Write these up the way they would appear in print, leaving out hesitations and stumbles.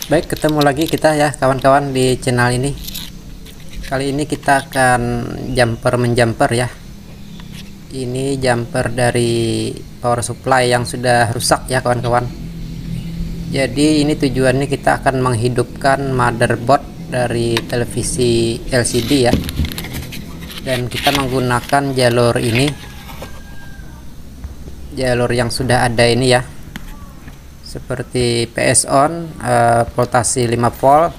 Baik, ketemu lagi kita ya kawan-kawan di channel ini. Kali ini kita akan jumper menjumper ya. Ini jumper dari power supply yang sudah rusak ya kawan-kawan. Jadi ini tujuannya kita akan menghidupkan motherboard dari televisi LCD ya. Dan kita menggunakan jalur ini, jalur yang sudah ada ini ya, seperti PS on, voltasi 5 volt,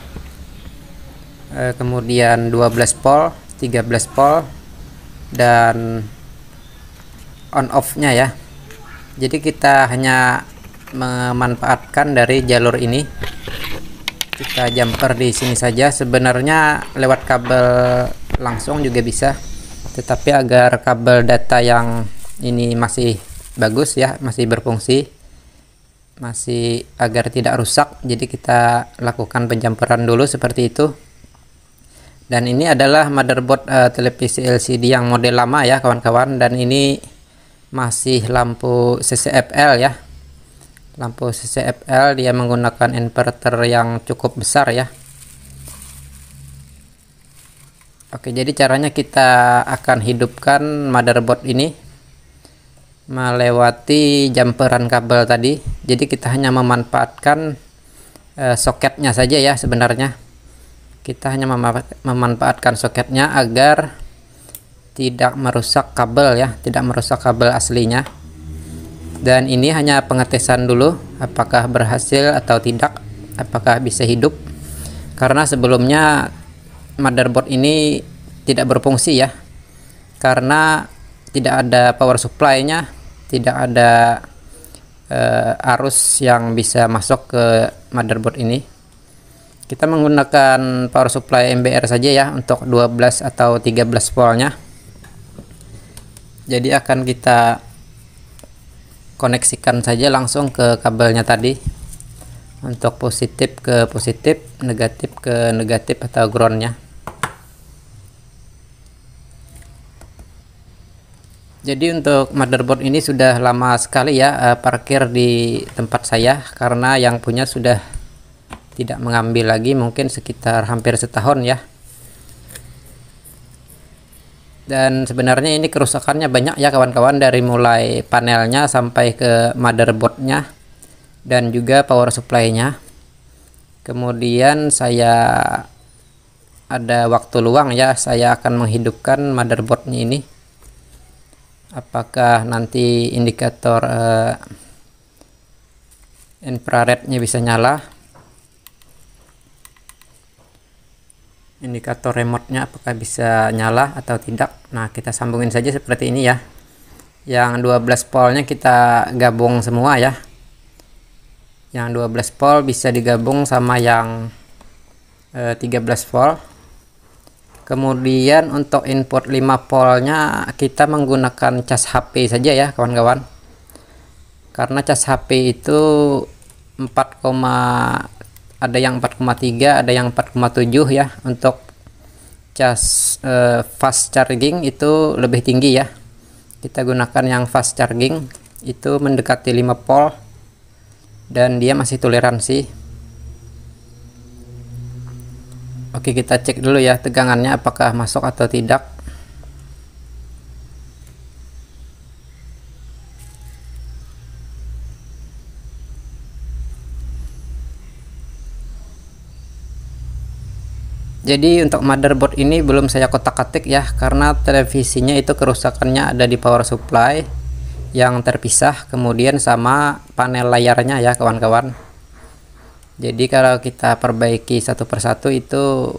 kemudian 12 volt, 13 volt, dan on off nya ya. Jadi kita hanya memanfaatkan dari jalur ini. Kita jumper di sini saja. Sebenarnya lewat kabel langsung juga bisa, tetapi agar kabel data yang ini masih bagus ya, masih berfungsi, masih agar tidak rusak, jadi kita lakukan penjumperan dulu seperti itu. Dan ini adalah motherboard televisi LCD yang model lama ya kawan-kawan, dan ini masih lampu CCFL ya, lampu CCFL. Dia menggunakan inverter yang cukup besar ya. Oke, jadi caranya kita akan hidupkan motherboard ini melewati jumperan kabel tadi. Jadi kita hanya memanfaatkan soketnya saja ya. Sebenarnya kita hanya memanfaatkan soketnya agar tidak merusak kabel ya, tidak merusak kabel aslinya. Dan ini hanya pengetesan dulu apakah berhasil atau tidak, apakah bisa hidup, karena sebelumnya motherboard ini tidak berfungsi ya, karena tidak ada power supply-nya, tidak ada arus yang bisa masuk ke motherboard ini. Kita menggunakan power supply MBR saja ya untuk 12 atau 13 voltnya. Jadi akan kita koneksikan saja langsung ke kabelnya tadi, untuk positif ke positif, negatif ke negatif atau groundnya. Jadi untuk motherboard ini sudah lama sekali ya parkir di tempat saya, karena yang punya sudah tidak mengambil lagi, mungkin sekitar hampir setahun ya. Dan sebenarnya ini kerusakannya banyak ya kawan-kawan, dari mulai panelnya sampai ke motherboardnya dan juga power supply-nya. Kemudian saya ada waktu luang ya, saya akan menghidupkan motherboardnya ini. Apakah nanti indikator infrarednya bisa nyala, indikator remote-nya apakah bisa nyala atau tidak. Nah, kita sambungin saja seperti ini ya. Yang 12 voltnya kita gabung semua ya. Yang 12 volt bisa digabung sama yang 13 volt. Kemudian untuk input 5 voltnya kita menggunakan cas HP saja ya kawan-kawan, karena cas HP itu 4, ada yang 4,3, ada yang 4,7 ya. Untuk cas fast charging itu lebih tinggi ya. Kita gunakan yang fast charging, itu mendekati 5 volt dan dia masih toleransi. Oke, kita cek dulu ya tegangannya apakah masuk atau tidak. Jadi untuk motherboard ini belum saya kotak-katik ya, karena televisinya itu kerusakannya ada di power supply yang terpisah, kemudian sama panel layarnya ya kawan-kawan. Jadi kalau kita perbaiki satu persatu itu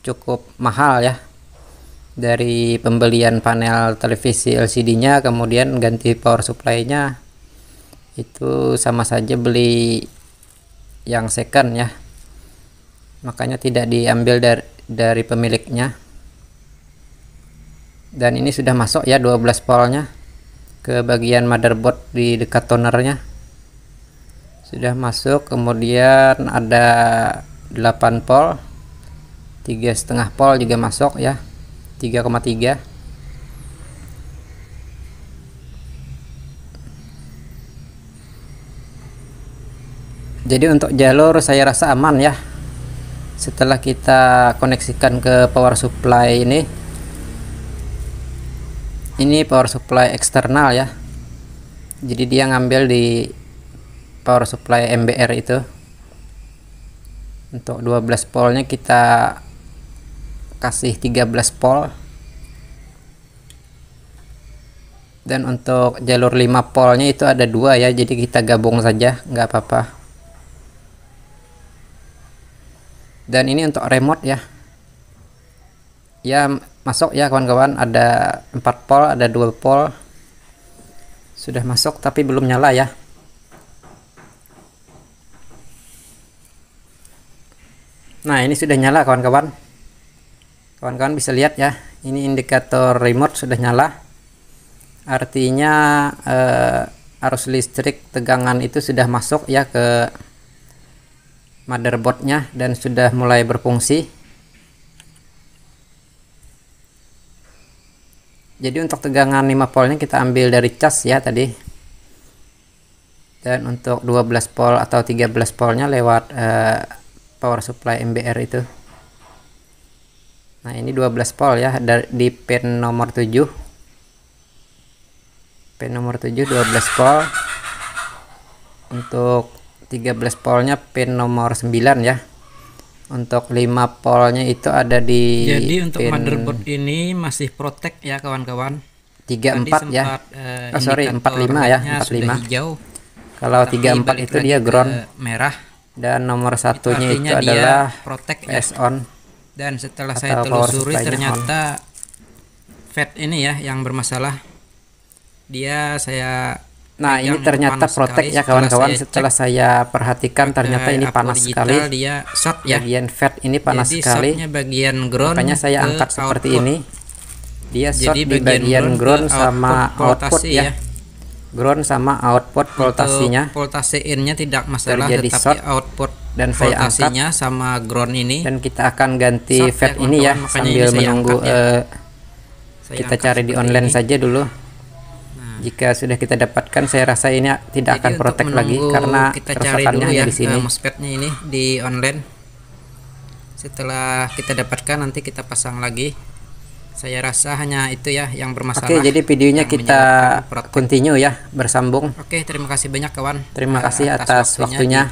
cukup mahal ya, dari pembelian panel televisi LCD-nya kemudian ganti power supply-nya, itu sama saja beli yang second ya. Makanya tidak diambil dari pemiliknya. Dan ini sudah masuk ya 12 voltnya ke bagian motherboard di dekat tonernya. Sudah masuk. Kemudian ada 8 volt, 3,5 volt juga masuk ya, 3,3. Jadi untuk jalur saya rasa aman ya, setelah kita koneksikan ke power supply ini power supply eksternal ya, jadi dia ngambil di power supply MBR itu. Untuk 12 voltnya kita kasih 13 volt, dan untuk jalur 5 voltnya itu ada 2 ya, jadi kita gabung saja nggak apa-apa. Dan ini untuk remote ya, masuk ya kawan-kawan, ada 4 volt, ada 2 volt, sudah masuk tapi belum nyala ya. Nah, ini sudah nyala kawan-kawan. Kawan-kawan bisa lihat ya, ini indikator remote sudah nyala, artinya arus listrik tegangan itu sudah masuk ya ke motherboardnya dan sudah mulai berfungsi. Jadi untuk tegangan 5 voltnya kita ambil dari cas ya tadi, dan untuk 12 volt atau 13 voltnya lewat power supply MBR itu. Nah, ini 12 volt ya, di pin nomor 7, pin nomor 7 12 volt. Untuk 13 voltnya pin nomor 9 ya. Untuk 5 voltnya itu ada di jadi untuk pin motherboard ini masih protect ya kawan-kawan. 34 ya. Sorry, 45 ya, 45. Hijau. Kalau 34 itu dia ground merah, dan nomor satunya itu adalah protect PS on. Dan setelah saya telusuri ternyata FET ini ya yang bermasalah. Nah, ini ternyata protect ya kawan-kawan. Setelah saya perhatikan ternyata ini panas sekali. Dia short ya. Bagian FET ini panas sekali. Bagian ground, makanya saya angkat seperti ini. Dia short di bagian ground sama output ya. Ground sama output voltasenya. Voltase in-nya tidak masalah, terjadi tetapi short, output dan saya angkat sama ground ini. Dan kita akan ganti FET ini ya, sambil menunggu kita cari di online saja dulu. Jika sudah kita dapatkan, saya rasa ini tidak akan protect lagi karena kerusakannya ya, di sini. MOSFET-nya ini di online. Setelah kita dapatkan nanti kita pasang lagi. Saya rasa hanya itu ya yang bermasalah. Oke, jadi videonya kita continue ya, bersambung. Oke, terima kasih banyak kawan. Terima kasih atas waktunya.